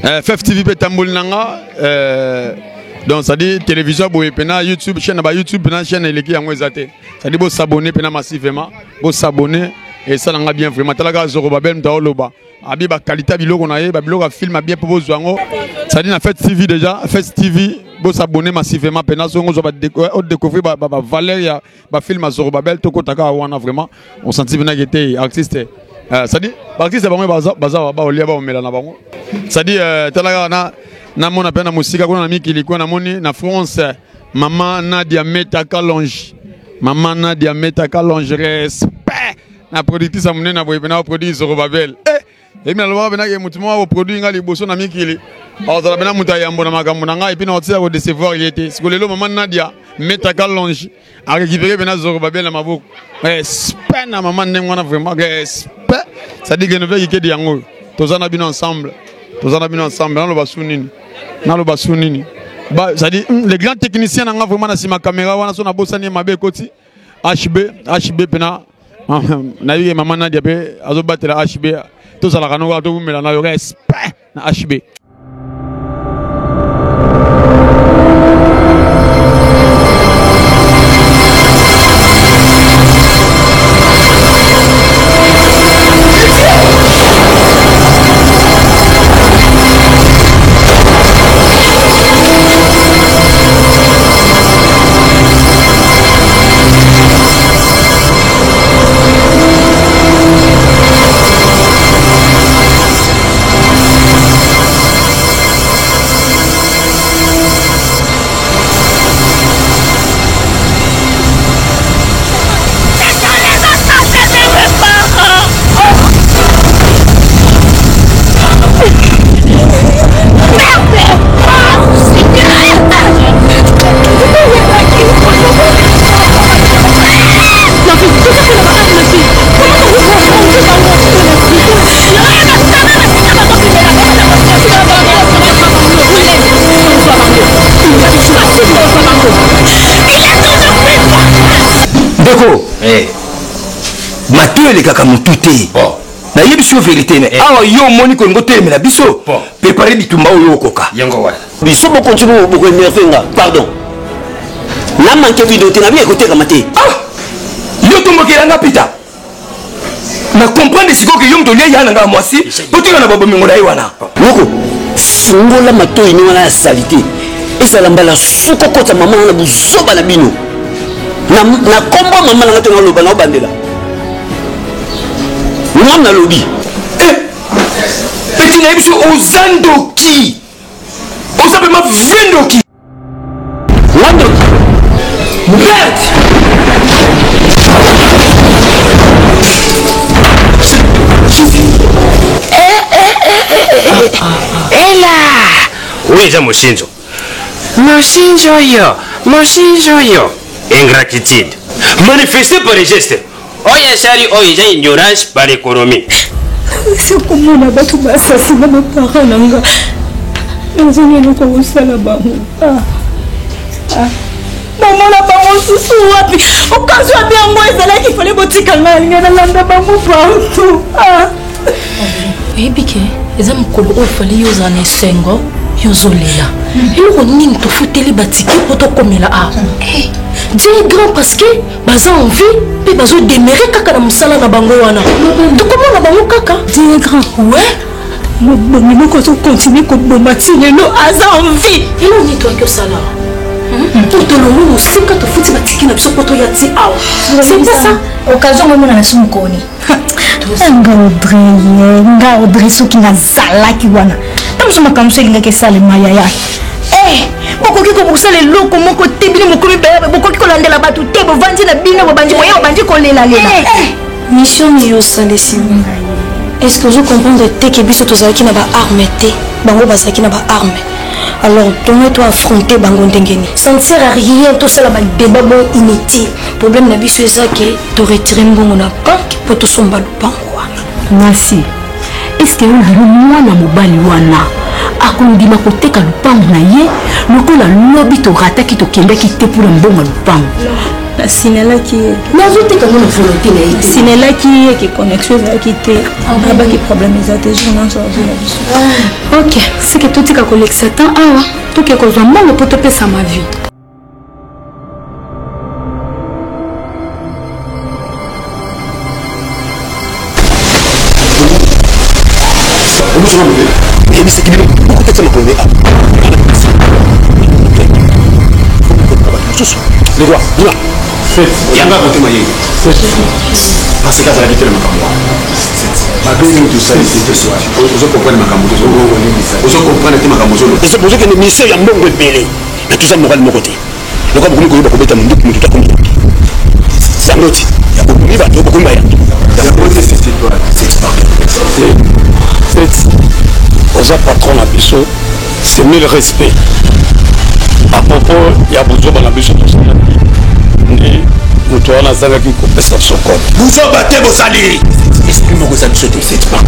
FF TV pe tambolinanga donc ça dit télévision boye pena YouTube chaîne ba YouTube pena chaîne eleki yango ezate ça dit bo s'abonner pena massivement bo s'abonner et ça langa bien vraiment talaga Zorobabel mtaoloba abi ba qualité biloko na ye ba biloko film bien pour zwango ça dit na FF TV déjà FF TV bo s'abonner massivement pena so ngo ba découvrir ba valeur ya ba film Zorobabel to kotaka wana vraiment on sentit pena était artiste ça dit artiste ba moi baza ba olia ba omela na bango ça dit talaga na mona pena musika kuna na mikili kuna na moni na France maman Nadia Meta Kalonge respect na productrice amune na boye pena produit Zorobabel et mi alwa pena ke mutumo wa produit ngali boso na mikili azala pena muta yambo na makambo na ngai et puis na otisa ko décevoir il était sikolelo maman Nadia Meta Kalonge a récupéré pena Zorobabel na maboko respect na maman ndengwana vraiment respect ça dit que ne veut que di yango tozana bino ensemble dans le basounini bah ça dit les grands techniciens n'ont vraiment na sima caméra wana so na bosani mabe koti HB pena na vie maman Nadia pe azo batela HB to sala kanoko to mela na yo respect na HB. Mathieu les kaka mututé. Na yebiso vérité ne. Awa yo moni ko ngote me la biso. Préparer bitumba oyo koka. Yango wa. Biso bo continue bo énervenga. Pardon. Na manke vidéo te na bien écouter kamate. Ah! Yo tombo kelanga pita. Na comprendre siko que yo mdolia yana nga mwasi. Botika na babo mingola wana. Loko. Fungola Mathieu ni wana salité. Et ça lambala suko kota maman na buzoba na bino. Na kombo maman na tena loba na bandela. Moi na lobby. Petit na biso ozandoki. Osabe ma vendoki. Wandoki. Merde. Ela. Oui, c'est Moshinjo. Moshinjo yo. Ingratitude. Manifesté par les gestes. Oya shari oya ignorance par l'économie. C'est comme on a battu ma assassiné mes parents nanga. Nous avons encore ça là-bas. Maman la bango susu wapi. Occasion bien moi c'est là qu'il fallait boutique nga ngana landa bango partout. Eh bike, ezam kolo o fallait yo zane sengo, yo zolela. Eloko nini to futeli batiki poto komela a. Dieu grand parce que baza envie pe bazo démérer kaka na musala na bango wana. To comment na bango kaka? Dieu grand. Ouais. Nous continuer comme bombatine no aza envie. Il on dit toi que ça là. Pour te le aussi quand tu foutis batiki na biso poto ya ti awa. C'est pas ça. Occasion moi na sumu koni. Nga Audrey soki na zalaki wana. Tamusoma kamso ngeke sale maya ya. Bokoki ko busala loko moko tebile mokomi ba bokoki ko landela batu te bo vandi na bino bo bandi moyo bandi ko lela lela. Mission yo salesi. Est-ce que vous comprenez que biso tozalaki na ba arme te bango bazalaki na ba arme. Alors donne-toi affronter bango ndengeni. Ça ne sert à rien tout ça là ba débat bon inutile. Problème na biso ezaki to retirer mbongo na banque pour to somba lupango wana. Merci. Est-ce que moi na mobali wana akondima koteka lupango na ye lokola lobi to rataki to kendaki te pour mbongo lupango. La sinela qui nazoteka ngona volonté na ye. Sinela qui connexion za qui te abaki problème za te journée sur la biso. Ok, c'est que tout est collègue Satan. Ah, tout est cause moi le pot te ça ma vie. Le roi, là. Il y a un côté moyen. Parce que ça a été le macambo. Ma belle tout ça, c'est ce soir. Vous comprenez macambo. Vous comprenez que macambo. C'est pour ça que le ministère a beaucoup de belé. Et tout ça moral de mon côté. Le roi beaucoup de beaucoup de monde qui tout a compris. C'est un autre. Il y a beaucoup de monde, beaucoup de monde. Il y a beaucoup de c'est aux patrons à Bissot, c'est mille respect. À propos, il y a besoin de la Bissot de ça. Nous devons avoir une compensation. Vous battez vos alliés. Exprime-moi que ça ne se décide pas.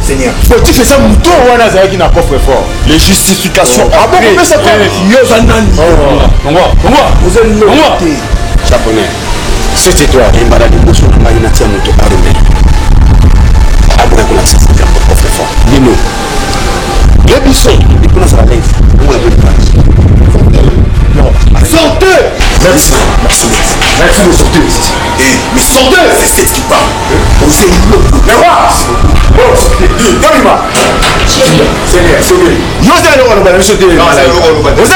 Seigneur. Faut tu fais ça, mouton ou un azar qui n'a pas fait fort. Les justifications. Ah bon, mais ça fait. Vous êtes le japonais. C'est toi. Et madame de Bosso, on a une attire mouton armé. Abonné pour la justification pour faire fort. Dis-nous. Les bissons, ils connaissent la lèvre. On l'a vu le sortez. Merci. Merci de sortir. Mais sortez. C'est ce qui parle. Vous êtes le mais quoi? Donne-moi. C'est bien. Vous allez le roi, monsieur. Vous allez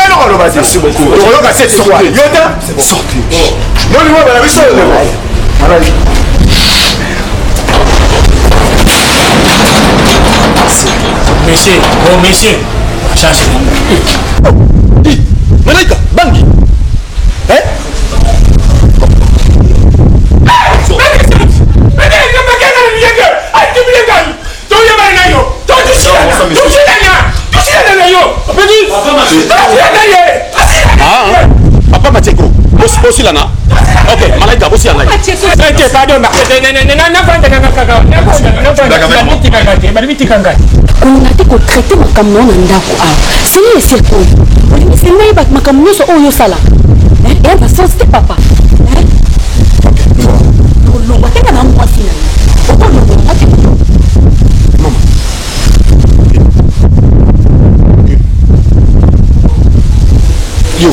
le roi, merci beaucoup. Le roi, c'est quoi? Yoda. Sortez. Donne-moi, la monsieur. Monsieur, bon monsieur, cherchez. Malaika, Bangi. Hein? Papa Mateko, aussi là, ok, Malaika, aussi là. On a dit qu'on traitait ma camion en ndako. C'est lui c'est quoi? C'est moi qui ma camion sur oyo sala. Et on va sortir papa. Non, on va faire un mois final. Yo.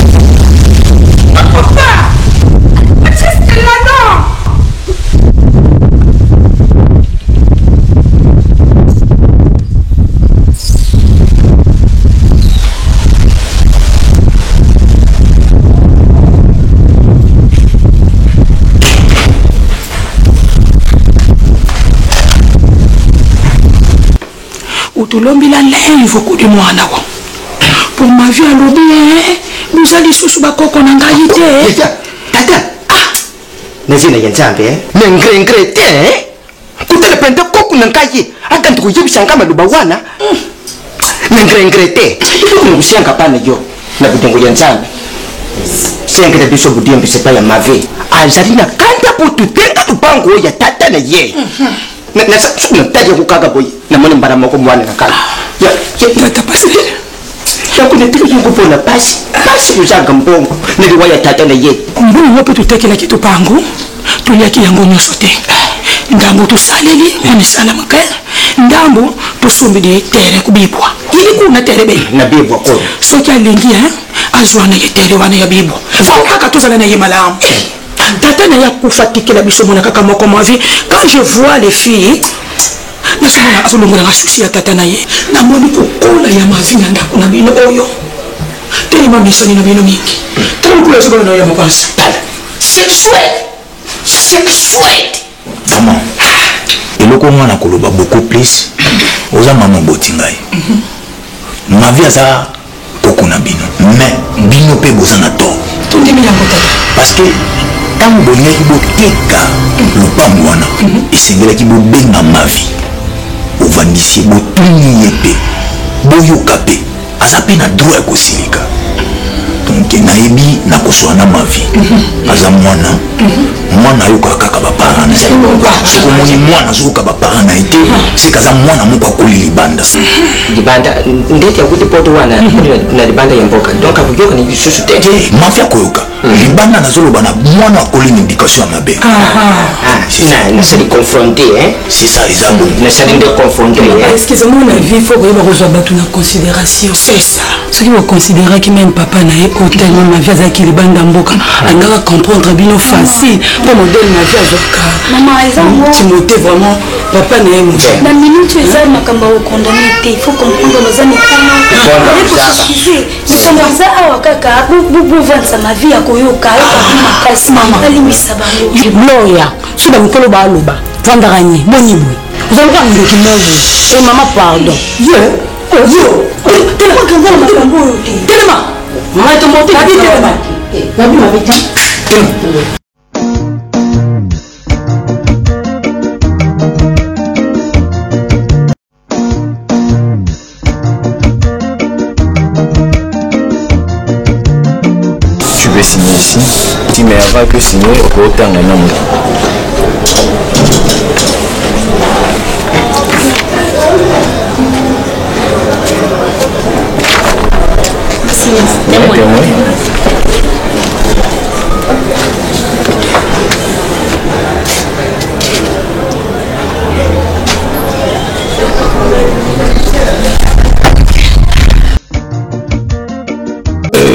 Utulombi la lèvre coup de moi nawa. Pour ma vie à l'obé, vous allez sous bakoko nangaïté. Tata. Ah. Nezina yanzambe, nengrengre Kutele pende koku nangaï. Akantu kujibisha kama lubawana. Nengrengre te. Kushanga pana yo. Na budongo yanzambe. Senga de biso budimbi sepa ya mave. Azalina kanda putu tenga tupango ya tata na ye. Na sukuna taje kukaga boy na mwana mbara moko mwana nakala ya tapasi ya kunetiki kupona basi kuzanga mbongo niliwaya tata na ye mbongo wapi tutekela kitu pangu tuliaki yango nyoso te ndambo tusaleli ni salama ka ndambo tusumbidi tere kubibwa ili kuna tere be na bibwa ko soki alingi azwana ye tere wana ya bibwa aka tuzala na ye malamu tata na ya kufatikela biso mona kaka moko ma vie quand je vois les filles nasomona azolongola nga susi ya tata na ye namoni kokola ya mavi na ndako na bino oyo telema misani na bino mingi talokula ezobala na yo ya mopanzi c'est chouette maman eloko mwana koloba beaucoup plus oza mama boti ngai ma vie aza koko na bino mais bino mpe boza na tort tondimi yango tata parce que ntango bolingaki boteka lopango wana esengelaki bobenga mavi ovandisi botuni ye mpe boyoka mpe aza mpe na droit ya kosilika donc nayebi nakoswana na mavi aza mwana ayokaka kaka baparent na ye sokomoni mwana azoyoka baparent na ye te seka aza mwana moko akoli libanda ndeti akuti poto wana na libanda ya mboka donc akoyoka ni lisusu te mavi akoyoka libanda nazoloba na mwana akoli une éducation ya mabe. nasali confronté c'est ça ezambo nasali nde confronté. excusez-moi na vie faut koyeba kozwa bato na considération. c'est ça soki baconsidéraki même papa na ye otelema ma vie azalaki libanda mboka angaka comprendre bino facile mpo modele na vie azwaka timote vraiment papa na ye na minute eza makambo ya okondane te il faut comprendre baza mitano makambo eza awa kaka bovandisa ma vie ya koyoka makasi alimbisa bango loya so bamikolo baloba vandaka nye boni boye ozalaka ndoki mobo e mama pardon telema mama etombote nabi mavita Tu veux signer ici? Tu m'aimeras que signer au temps d'un homme.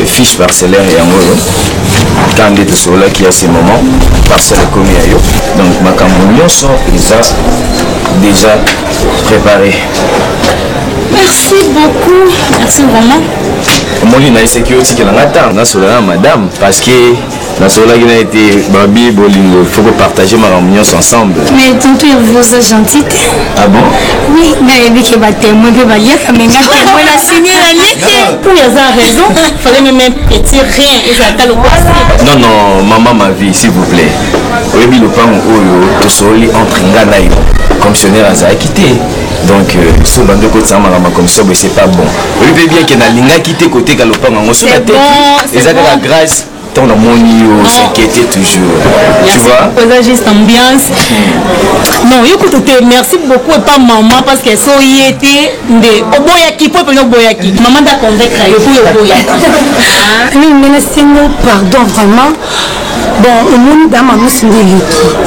Fiche parcellaire et amoureux. Quand on est sur là qui a ces moments, parcelle comme il y a. Donc ma camouillon sont déjà préparé. merci beaucoup merci vraiment Moi il a sécurité que l'on attend dans cela madame parce que dans cela il a été babi bolingo il faut que partager ma réunion ensemble. mais tonton vous êtes gentil. Ah bon? Oui, mais il y a des témoins de Valia, quand même, on a signé la lettre. pour les raison fallait même un petit rien et ça t'a le Non non maman ma vie s'il vous plaît. Oui le pan oyo to soli entre ngana yo commissionnaire a quitté. Donc ce bande côté ça ma commission c'est pas bon. Oui bien que na linga quitté côté galopang on se la tête. Et ça la grâce ton monio s'inquiéter toujours. Tu vois? C'est juste ambiance. Non, écoute, merci beaucoup et pas maman parce qu'elle so y était de oboyaki pour le boyaki. Maman t'a convaincre yo pour boyaki. Oui, mais c'est nous pardon vraiment. Bon, au monde dans ma mission de lui.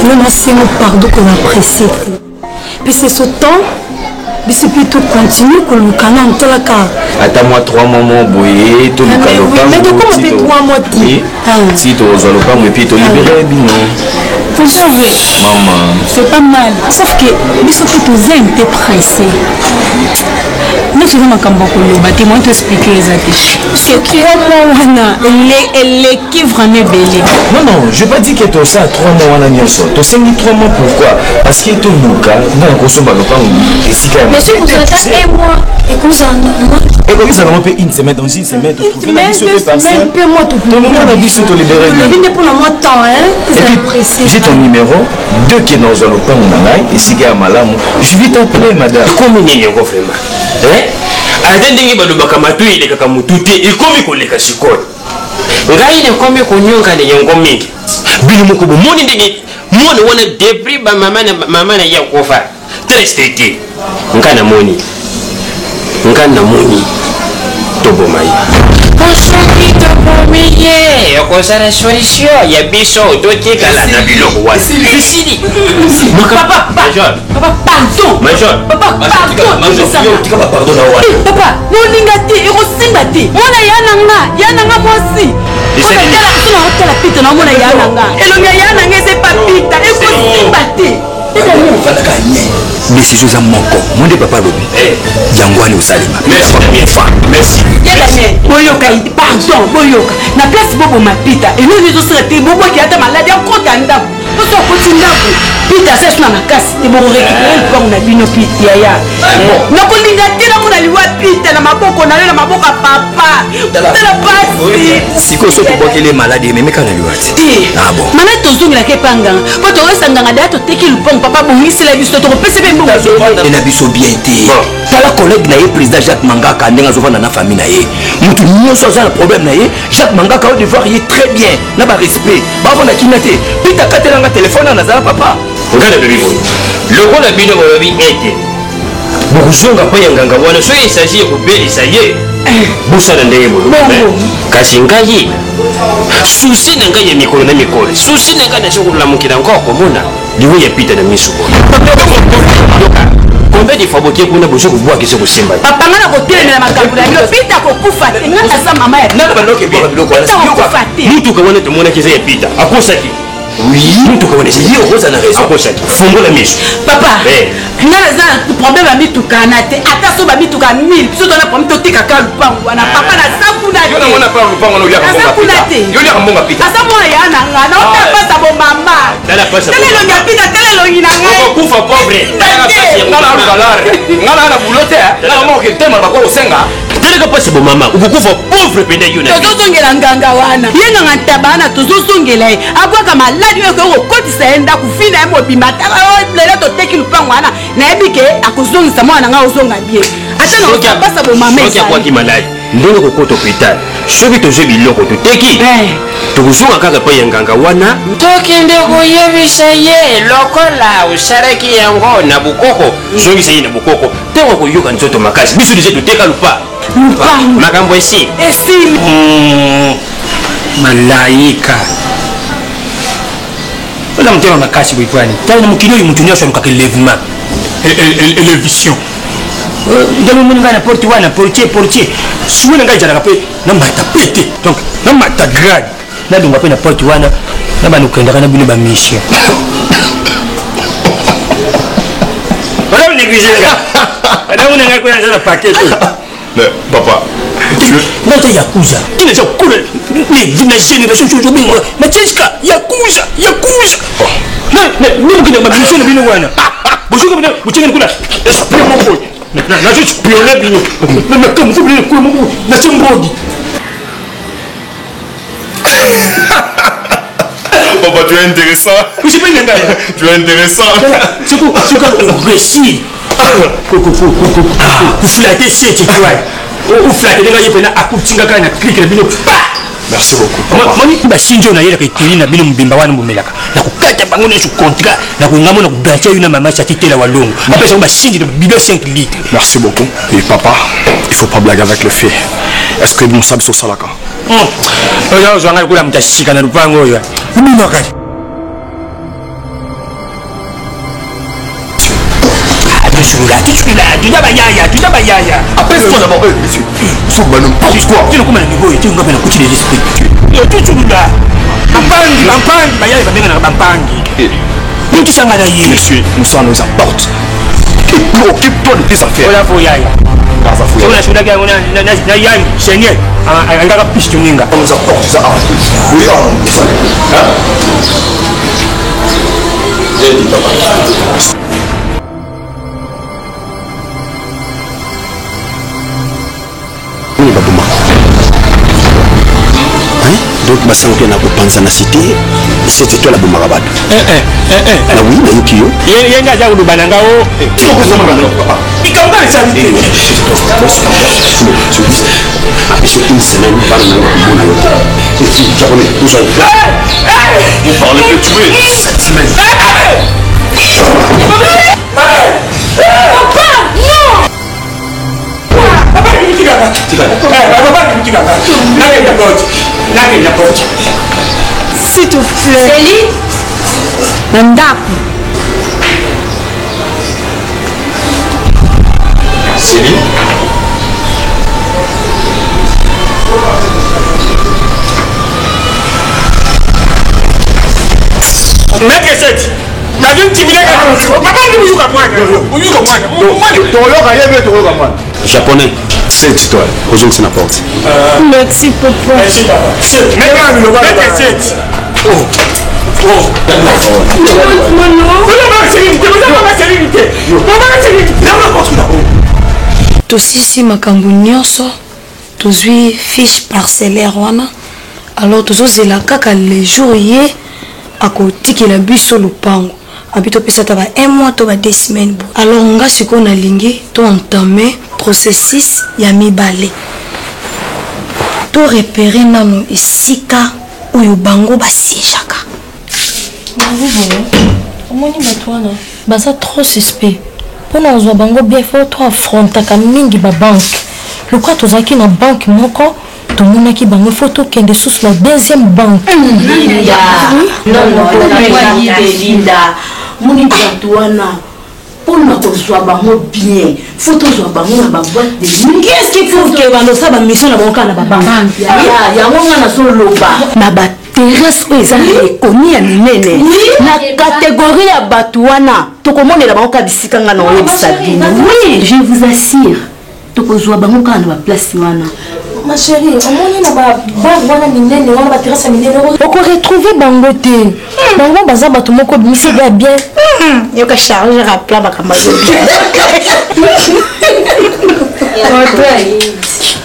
Nous c'est nous pardon qu'on apprécie. Puis c'est ce temps biso plutôt continue que le canon de la carte. Attends-moi 3 moments boyé, tout le calopin. Mais comment on fait 3 mois de si tu as le pain et puis tu libéré bino. Maman. C'est pas mal. Sauf que biso plutôt zen t'es pressé. Nous sommes en Cambodge, le bâtiment t'expliquer les attaches. C'est qui elle est qui vraiment belle. Non, non, je n'ai pas dit que tu as ça 3 mois en année. Tu as 3 mois pourquoi? Parce que tu as dans le consomme le pain et si quand même. Mais si vous avez un mois et comme ça, et comme ça, on peut une semaine, dans une semaine, tu trouves la vie sur le partiel. Ton numéro la vie sur ton libéré. Et puis, j'ai ton numéro, 2 qui est dans le pain et si quand même, je vais t'appeler, madame. Comment il y a un vraiment? Ata ndenge balobaka matu elekaka mutu te ekomi koleka sikoyo ngai nekomi konyonga ne yango mingi bino moko bomoni ndenge mwana wana depuis mama na ya kofa triste te ngana moni tobomai kosoki tobomiye okosala solution ya biso totikala na biloko wana esili papa pardon papa nolinga te ekosimba te mwana yananga mwasi otala pita na mwana yananga elongi ya yananga eza epapita ekosimba te décision za moko monde papa lobi yango ani osalima merci boyoka pardon boyoka na place bobo mapita eloni ezosala te boboki ata maladi akota ndako oso akoti ndako pita sesi na makasi te bokorekipere lipango na bino yaya nakolinga te namona liwa pita na maboko na yo na maboko ya papa tala pasi sikoyo so tobwakeli maladi ememeka na liwa te mana tozongelaka epanganga mpo toresanganga deya toteki lipango papa bongisela biso tokopesa mpe mbongo na biso bien te tala collègue na ye président Jacques Mangaka ndenge azovanda na famille na ye mutu nyonso aza na problème na ye Jacques Mangaka au devoir ye très bien na barespect bavanda kina te pita katelanga telefone nazala papa ngana bebi boyo lokola bino bolobi ete bokozonga mpo ya nganga wana soki esagi ekobelisa ye bosala ndenge boyo kasi ngai susi na ngai ya mikolo na mikolo susi na ngai na chokulamukila encore komona liwo ya pita na miso combien de fois botie kuna bozo kubwa kiso kusimba papa ngana kotelemela makambo na bino pita kokufa te ngana sa mama ya na baloke bia biloko wana mutu kawana tumona kiza ya pita akosaki oui mutu kawana yeye okoza na raison akosaki fungola miso papa ngana za problème ya mitukana te ata so ba mituka 1000 biso tona problème totika ka lupango wana papa na sakuna te yona mona pa lupango no liaka mbonga pita yona mbonga pita asa mona ya na ngana o pasa bo mama dala pasa tele lo ya pita tele lo ina ngai kufa pauvre ngana balare ngana na bulote na mo ke tema ba ko senga tele ka pasa bo mama ukukufa pauvre pende yona tozosongela nganga wana yenga ngantabana tozosongela ye abwaka maladi oyo kokotisa ye ndako fina ye mobimba taka lelo toteki lupango wana nayebi ke akozongisa mwana nanga ozonga bie ata nakopasa bomama soki akwaki maladi ndenge kokota hôpital soki tozwi biloko toteki tokozonga kaka mpe ya nganga wana tokende koyebisa ye lokola osalaki yango na bukoko zongisa ye na bukoko ntango koyoka nzoto makasi biso deja toteka lupa makambo esi malaika oza motema makasi boyepwani tala na mokili oyo motu nyonso alukaka élèvement élévision ndenge omoni ngai na porte wana portier suwe na ngai ezalaka mpe namata pe te donc namata grade nadonga mpe na porte wana na bana okendaka na bino bamission ola onegligenga adango na ngai koya aza na paquet Papa, nata yakuza kinaza kukula na génération chozobinga macheska yakuza nimukina mabisho na bino wana boshoka bina buchenge kula esprit moko na je spione bino na comme vous voulez quoi moko na chembodi Papa, tu es intéressant. Tu es intéressant. C'est quoi récit kuflater sete kiwai uflate ndenge ye pena akutingaka na clique na bino merci beaucoup moni basinjo na yelaka etoli na bino mobimba wana bomelaka na kokata bango nyonso contrat na kongamo na koblanche yo na mama satitela walongo apesa ngo basinji na bidon 5 litres. Merci beaucoup. Et papa, il faut pas blaguer avec le fait. Est-ce que Moussa Bissou Salaka oyo ozwanga kula mutasika na lupango oyo ubinaka tu bayaya. Appelle-toi d'abord, monsieur. Soubanou, pousse-toi. Tu ne comprends pas, tu ne comprends pas les esprits. Tu là. Bampangi, bayaya babenga na bampangi. Tu sanga na yé. Monsieur, Moussa nous apporte. Occupe-toi de tes affaires. Ola fo yaya. On a choisi na yaya, Seigneur. Angaka piste ninga. On nous apporte ça. Oui, hein? J'ai dit papa. Donc basanke na kopanza na cité c'était toi la bomaka bato na oui na yoki yo yenga aza koluba na nga o ikamba esali c'est une semaine par na komona yo et puis japonais tout ça vous parlez de tuer cette semaine S'il te plaît. Céline Nandako. Céline japonais 7 étoiles aujourd'hui c'est n'importe merci papa tosisi makambo nyonso tozwi fiche parcellaire wana alors tozozela kaka le jour ye akotikela biso lupango abi topesa ta ba 1 mois to ba 2 semaines bo alors nga siko nalingi to entame processus ya mibale to repérer nano esika oyo bango basiejaka omoni bato wana baza trop suspect mpona ozwa bango bien fo to afrontaka mingi babanke lokwa tozalaki na banke moko tomonaki bango photo kende sous la deuxième banque. Linda moni Antoine pour nous bango bien photo zo bango na ba boîte de nuit. Qu'est-ce qu'il faut que bando ça ba mission na bango na ba banque ya ngona na solo ba na ba terrasse oyo eza ekoni ya minene na catégorie ya bato wana tokomonela bango ka bisika nga na website. Oui, je vous assure tokozwa bango ka na ba place wana. Ma chérie, on a ba wana minene wana ba terrasse minene oko retrouver bango te bango baza bato moko bimisi ba bien yoka charger à plat bakamba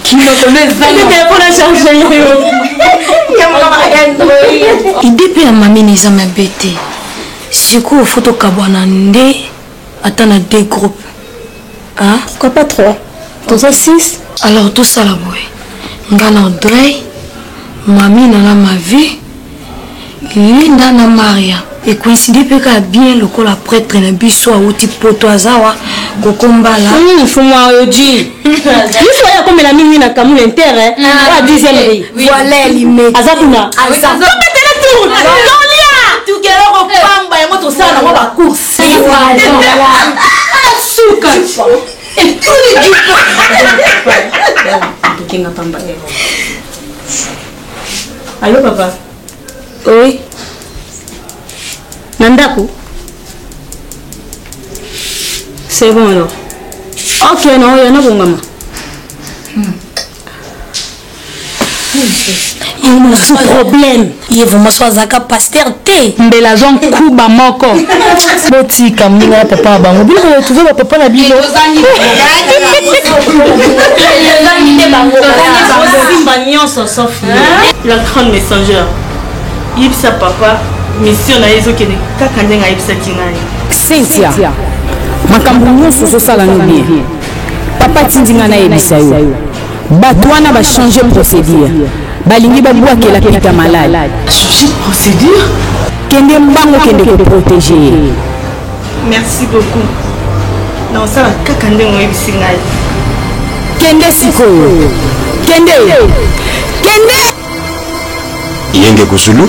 qui me connaît pour la charger idée pe ya mami neza mabete siko photo kabwana nde atana deux groupes hein pourquoi pas 3 tous 6 alors tout ça la boy ngana Audrey mami na ma vie Linda na Maria et coïncide pe ka bien lokola prêtre na biso auti poto azawa kokombala faut moi oji il faut ya comme la mingi na kamu l'intérêt à 10e voilà limé azakuna mettre tout Dolia tu kero ko pamba ya moto sana na ba course suka et tout les kinga pamba allô papa oui Nandaku c'est bon alors ok non il y en a bon maman il y a un problème il va m'asseoir zaka pasteur té mbela zon kuba moko boti kamina papa bango bilo retrouver ba papa na bilo la grande messagère yipsa papa mission na yezo kene kaka ndenga yipsa kinai Cynthia makambo nyonso ozosala no bien papa tindinga na yebisa yo bato wana bachange procédure balingi babwakela pita malade changer procédure kende mbango kende koprotege merci beaucoup na osala kaka ndenga yebisi ngai kende sikoyo kende Yenge Kusulu,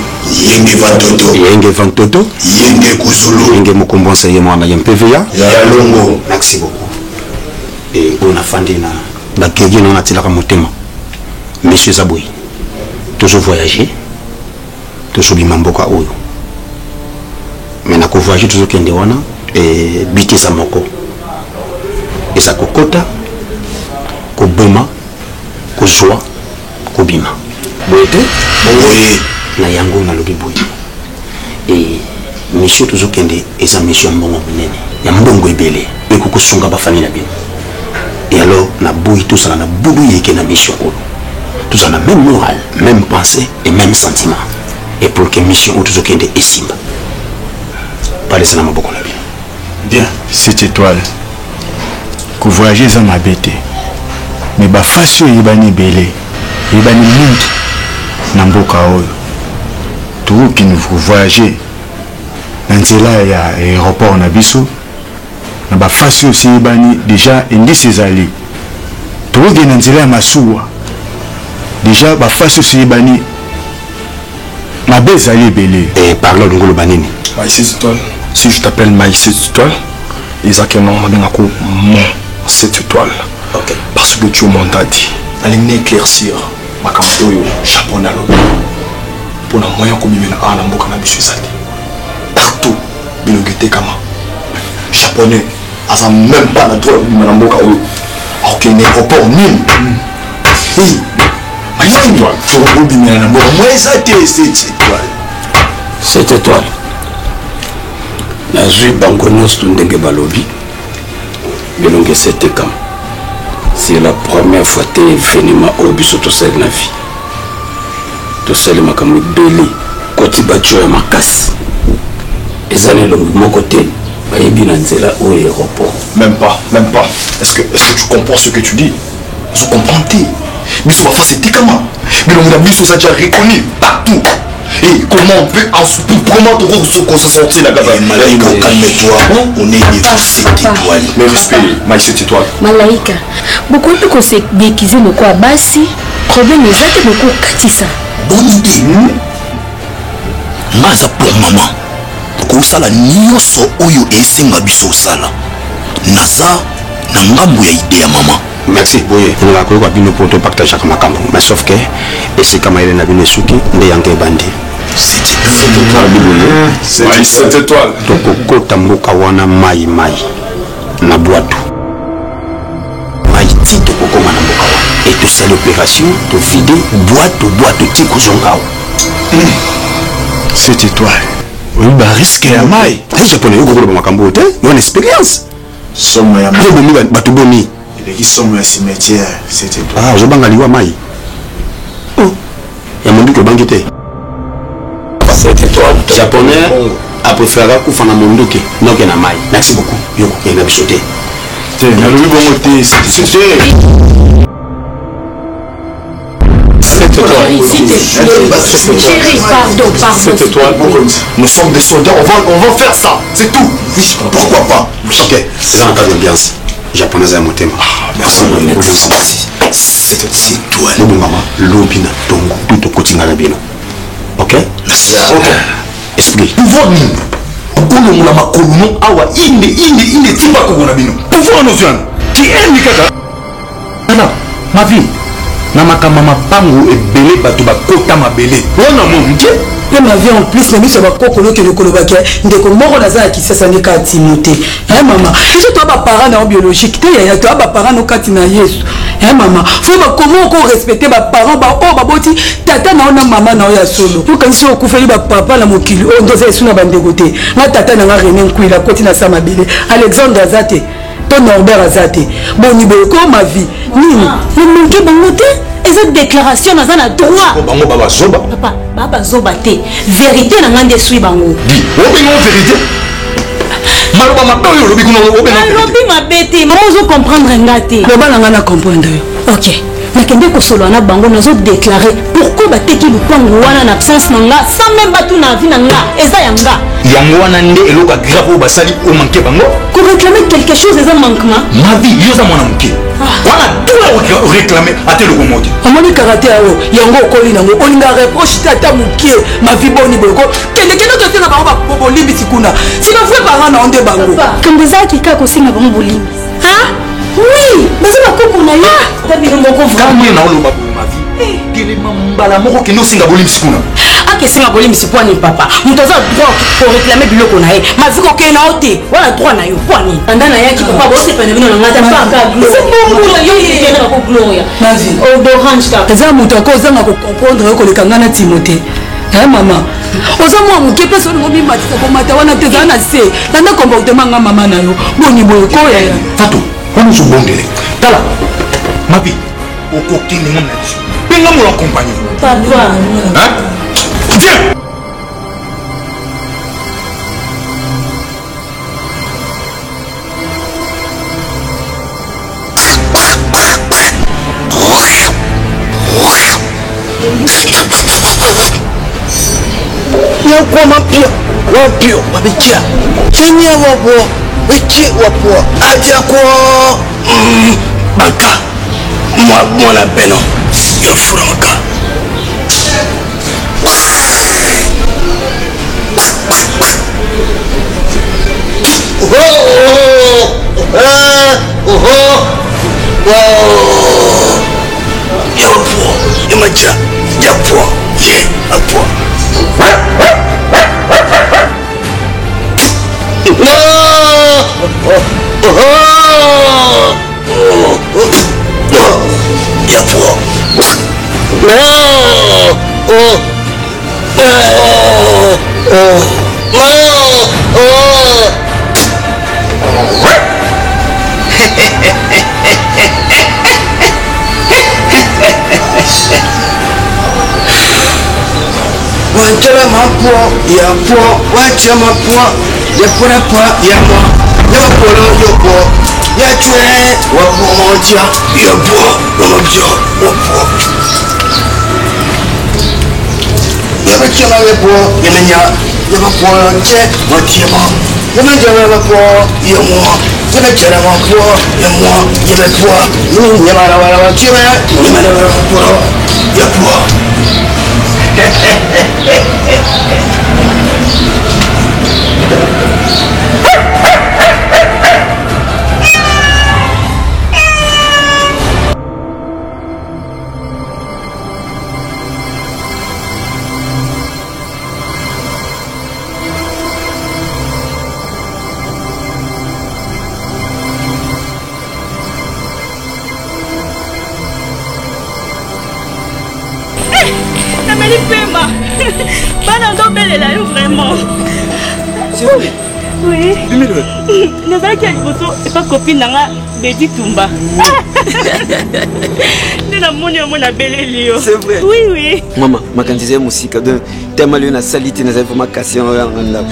Yenge Vantoto, Yenge Vantoto, Yenge Kusulu, Yenge Mukumbonsa Yemwana Yempevia, Yalongo. Merci beaucoup. Et on a fandi na bakegi na natilaka motema. Monsieur Zaboui, toujours voyager, toujours bimamboka oyo. Mais na ko voyager toujours kende wana et biti za moko. Et ça kokota, ko boma, ko joie, ko bima. Boyete Oui. Na yango na lobi boy. Et monsieur toujours kende eza mission mbongo munene. Ya mbongo ebele. Et kukusunga ba famille na bien. Et alors na boy tout ça na boulou yeke na mission oyo. Tout ça na même morale, même pensée et même sentiment. Et pour que mission ou toujours kende esimba. Parlez ça na maboko na bien. Bien, cette étoile. Que voyager ça m'a bêté. Mais ba fasio yebani belé. Yebani monde. Namboka oyo tokoki voyager na nzela ya aéroport na biso na bafasi osi ebani déjà indisi ezali tokoki na nzela ya masuwa déjà bafasi osi ebani mabe ezali ebele. Et parle ngolo banini Maïs étoile. Si je t'appelle Maïs étoile exactement mabengako mon cette étoile. Ok. Parce que tu m'as dit allez éclaircir makambo oyo japonais alobi mpona moyen komimela awa na mboka na biso ezali partout bilongi etekama japonais aza même pas na droit komima na mboka oyo akokende aéroport nini obimela na mboka mo eza te cette étoile nazwi bango nyonso ndenge balobi bilongi esetekama. C'est la première fois que tu es venu au biso to sel na vie. To sel makamu beli koti bacho ya makasi. Ezali lo mon côté ba yebi na nzela au aéroport. Même pas. Est-ce que tu comprends ce que tu dis? Je comprends ti. Biso ba face tekama. Mais on a biso ça déjà reconnu partout. Et comment on peut comment on se sortir la gaza? Malaika, calme-toi. On est des cette étoile. Mais respect, Maïs cette étoile. Malaika, beaucoup de conseils déguisés le quoi basi, problème exact beaucoup katisa. Bonne idée. Maza pour maman. Kosala nyonso oyo esenga biso sala. Naza na ngambo ya idée ya maman. Merci boye. On va quoi bino pour partager comme makambo. Mais sauf que et c'est comme il na bino suki nde yanke bandi. C'était étoile. Donc kota mboka wana mai na boîte. Mai tito kokoma na mboka wana. Et tout ça l'opération de vider boîte tiko zongao. Cette étoile. Oui, bah risque à maille. Les Japonais, ils ont makambo te, ils ont une expérience. Somme ya maille. Ils ont batuboni. Et qui sont à cimetière, cette étoile. Ah, je bangali wa maille. Oh, il y a mon que bangité. Cette étoile. Japonais a préféré kufa na mondoke, donc na maille. Merci beaucoup. Yoko, il a bisoté. Tiens, il a le bon côté, c'était. Chérie, pardon. Cette étoile, nous sommes des soldats, on va faire ça, c'est tout. Oui, pourquoi pas? Ok, c'est un cas d'ambiance. Japonaise à mon thème. Merci. Cette étoile. Le maman, l'obina, tongo, tout au quotidien la bino. Ok? Merci. Ok. Esprit. Pouvoir nous. Pouvoir nous la makoluno awa inde tiba kogona bino. Pouvoir nous viens. Qui aime Mikaka? Non, ma vie. Na makama mapango ebele bato bakota mabele. Wana mon Dieu. Pe ma vie en plus na biso bakokolo ke lekolo baki ndeko moko naza ki sasa ne ka Timothée. Maman, biso to ba parents na biologique te ya to ba parents no kati na Yesu. Maman, faut ba comment ko respecter ba parents ba o ba boti tata na ona mama na ya solo. Pour quand si o kufeli ba papa na mokili o ndoza esu na bandeko te. Na tata na René Nkwila koti na Samabile. Alexandre Azate. Ton Norbert Azate. Bon ni ko ma vie. Nini? Le manque bangote. Et cette déclaration dans un droit. Bango baba zoba. Papa, baba zoba te. Vérité na ngande sui bango. Di, obi non vérité. Maloba maboyo lobi kuno obi non. Lobi mabete, maman zo comprendre ngate. Loba na ngana comprendre. OK. nakende kosolo na bango nazo déclarer pourquoi bateki lupango wana na absence na nga sans même batu na vie na nga eza yanga yango wana nde eloko grave basali o manqué bango ko réclamer quelque chose eza manquement ma vie yoza mwana muke wana tout réclamer ate loko moti amoni karaté ayo yango okoli nango olinga reproche tata muke ma vie boni boko kende kende to tena bango ba bolimbi sikuna si ba vwe parents na onde bango kambeza kika ko singa bango bolimbi ha oui mais ça va pour na ya tabiro moko vraiment na oloba ma vie kelema mbala moko kendo singa bolimbi sikuna ake singa bolimbi sikwana papa mutoza droit pour réclamer biloko na ye ma vie ko kena ote wala droit na yo kwani andana yaki papa bosse pene bino ngata pas c'est bon yo yena ko gloria ma vie orange ta eza muto ko zanga ko comprendre ko lekanga na Timothée mama oza mwa muke mpe solingo bimatisa komata wana te ezala na se landa comportement nga mama na yo boni boye koya fato wana ozobondele tala mabi okokende ngo na biso mpe nga mola accompagne papa viens Kwa mapio wapio wabicha chenye wapo wichi wapo aja kwa banka mwana beno ya franka ya wapo ya maja ya po ye apo Wajala mapua ya pua, wacha mapua ya pura pua ya mwa, ya polo yopo, ya chwe wapo moja ya pua, wamoja wapo. Ya machama ya pua, ya menya, ya mapua che, wachema, ya manja ya mapua ya mwa, Yabachana wapo yamwa yabapwa nyamara wala wachira nyamara wala wapo yapwa. Bana ndo belela yo vraiment. Oui. Nazalaki ya liboso epa copine nanga Betty Tumba. Nde namoni yango nabeleli yo. C'est vrai. Oui, oui. Mama, makanisi ya musika donc tellement lieu na salite nazali vraiment kasi yango yanga ndako.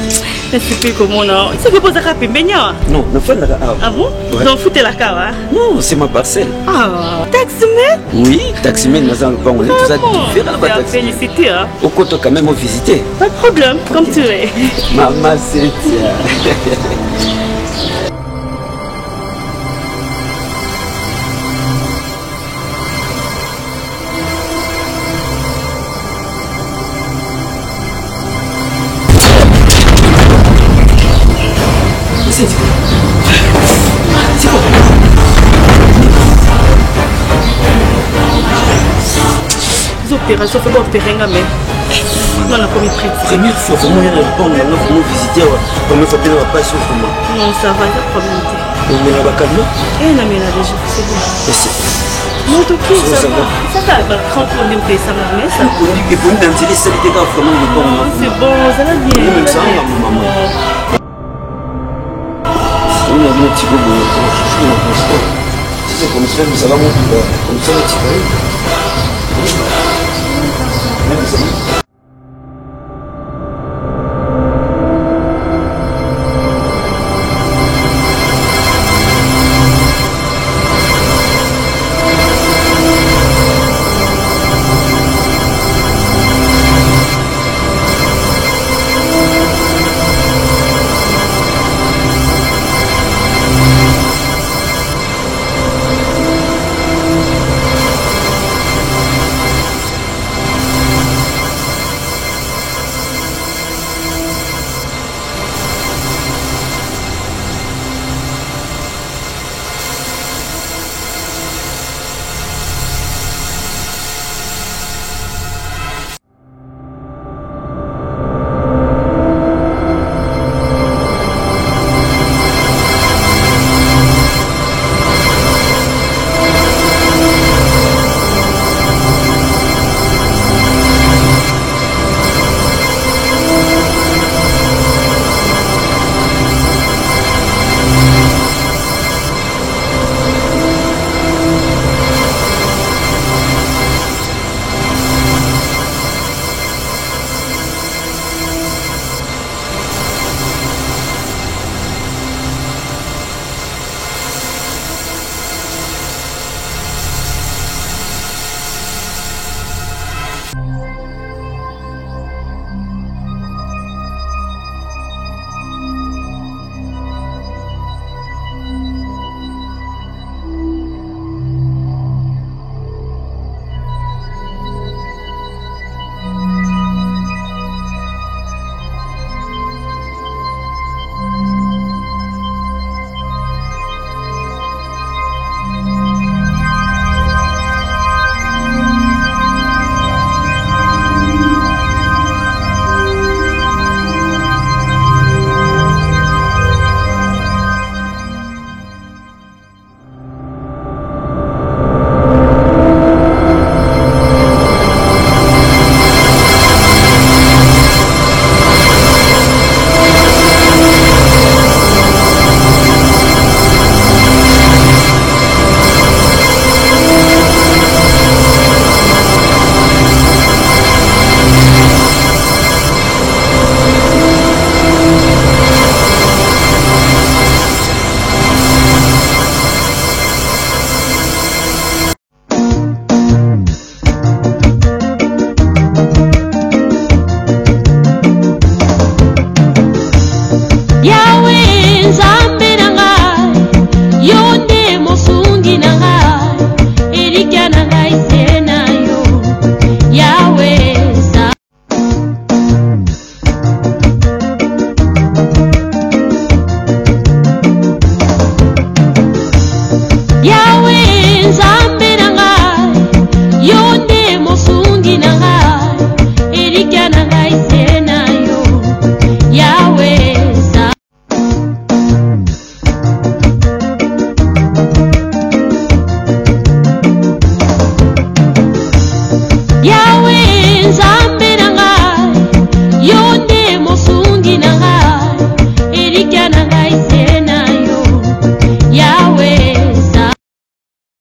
Nasipi komona. C'est que posaka pembeni awa. Non, nafandaka awa. Ah bon? Ouais. Donc futelaka awa. Non, c'est ma parcelle. Ah, taximan? Oui, taximan nazali pango tout ça différent ba taxi. Félicité hein. Au côté quand même visiter. Pas de problème, comme tu es. Maman Cynthia. Opération fait opérer mais non on a commis près. Première fois vraiment il répond on a voulu visiter comme faut bien pas sur comment. Non ça va pas problème. On met la calme. Eh non mais là déjà c'est bon. Non tout ça va. Ça va prendre pour nous ça va mais ça. Et pour nous dans les salités quand vraiment le bon. C'est bon ça va bien. Même ça maman. On a un petit peu de c'est comme ça va monter comme ça un petit peu. Yahweh Nzambe